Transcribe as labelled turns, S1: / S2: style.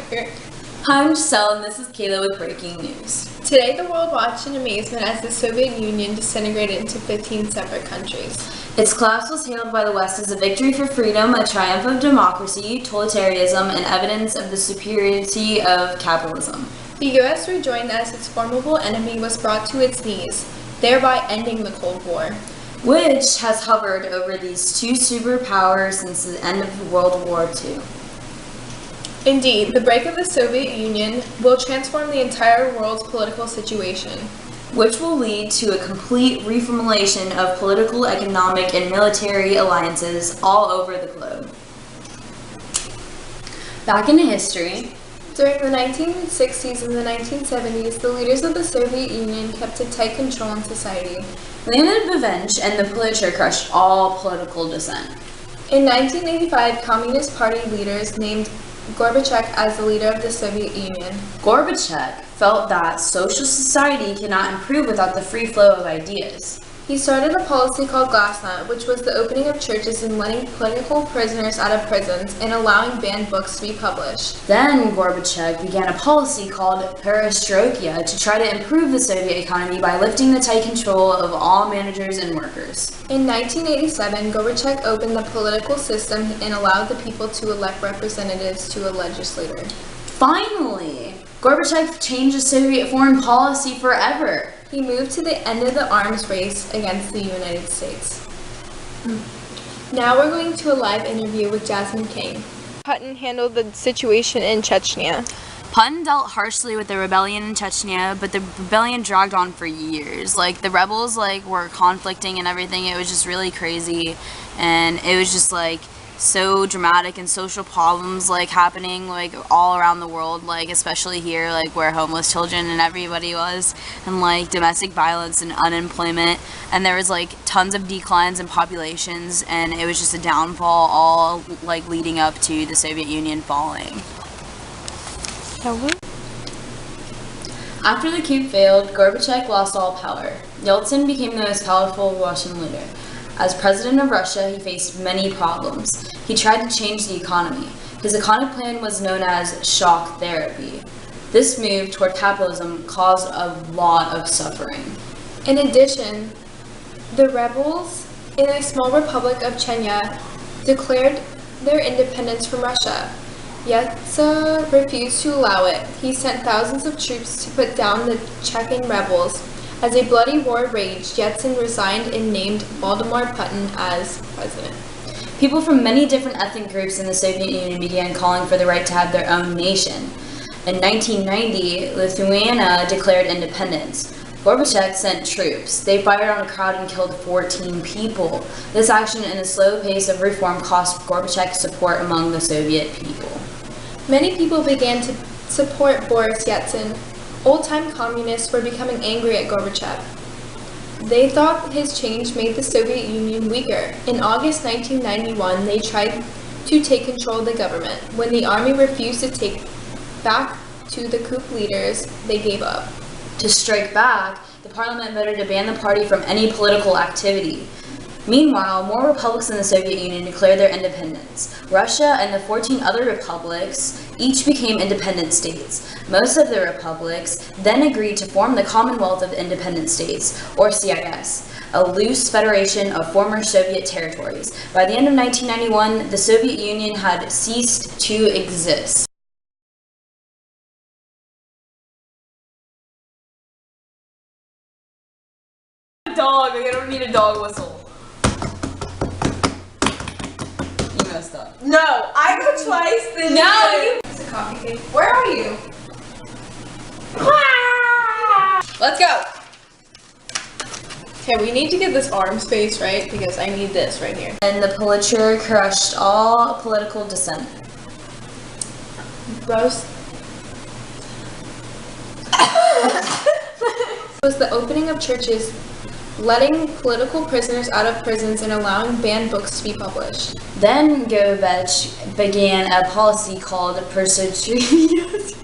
S1: Tucker.
S2: I'm Giselle, and this is Kayla with breaking news.
S1: Today, the world watched in amazement as the Soviet Union disintegrated into 15 separate countries.
S2: Its collapse was hailed by the West as a victory for freedom, a triumph of democracy, totalitarianism, and evidence of the superiority of capitalism.
S1: The U.S. rejoined as its formidable enemy was brought to its knees, thereby ending the Cold War,
S2: which has hovered over these two superpowers since the end of World War II.
S1: Indeed, the break of the Soviet Union will transform the entire world's political situation,
S2: which will lead to a complete reformulation of political, economic, and military alliances all over the globe. Back into history.
S1: During the 1960s and the 1970s, the leaders of the Soviet Union kept a tight control on society.
S2: Leonid Brezhnev and the Pulitzer crushed all political dissent.
S1: In 1985, Communist Party leaders named Gorbachev as the leader of the Soviet Union.
S2: Gorbachev felt that social society cannot improve without the free flow of ideas.
S1: He started a policy called Glasnost, which was the opening of churches and letting political prisoners out of prisons and allowing banned books to be published.
S2: Then Gorbachev began a policy called Perestroika to try to improve the Soviet economy by lifting the tight control of all managers and workers.
S1: In 1987, Gorbachev opened the political system and allowed the people to elect representatives to a legislature.
S2: Finally, Gorbachev changed the Soviet foreign policy forever.
S1: He moved to the end of the arms race against the United States. Now we're going to a live interview with Jasmine King. Putin handled the situation in Chechnya.
S2: Putin dealt harshly with the rebellion in Chechnya, but the rebellion dragged on for years. The rebels were conflicting and everything. It was just really crazy, and it was just so dramatic, and social problems happening all around the world, especially here where homeless children and everybody was, and domestic violence and unemployment, and there was tons of declines in populations, and it was just a downfall all leading up to the Soviet Union falling. After the coup failed, Gorbachev lost all power. Yeltsin became the most powerful Russian leader. As president of Russia, he faced many problems. He tried to change the economy. His economic plan was known as shock therapy. This move toward capitalism caused a lot of suffering.
S1: In addition, the rebels in a small republic of Chechnya declared their independence from Russia. Yeltsin refused to allow it. He sent thousands of troops to put down the Chechen rebels. As a bloody war raged, Yeltsin resigned and named Vladimir Putin as president.
S2: People from many different ethnic groups in the Soviet Union began calling for the right to have their own nation. In 1990, Lithuania declared independence. Gorbachev sent troops. They fired on a crowd and killed 14 people. This action and a slow pace of reform cost Gorbachev support among the Soviet people.
S1: Many people began to support Boris Yeltsin. Old-time communists were becoming angry at Gorbachev. They thought his change made the Soviet Union weaker. In August 1991, they tried to take control of the government. When the army refused to take back to the coup leaders, they gave up.
S2: To strike back, the parliament voted to ban the party from any political activity. Meanwhile, more republics in the Soviet Union declared their independence. Russia and the 14 other republics each became independent states. Most of the republics then agreed to form the Commonwealth of Independent States, or CIS, a loose federation of former Soviet territories. By the end of 1991, the Soviet Union had ceased to exist. Dog, I don't need a dog whistle. You messed up.
S3: No, I go twice. Then
S2: No,
S1: It's a coffee cake.
S3: Where are you?
S2: Let's go.
S1: Okay, we need to get this arm space right because I need this right here.
S2: And the Pulitzer crushed all political dissent.
S1: Rose. Was the opening of churches, letting political prisoners out of prisons, and allowing banned books to be published.
S2: Then Gorbachev began a policy called Perestroika.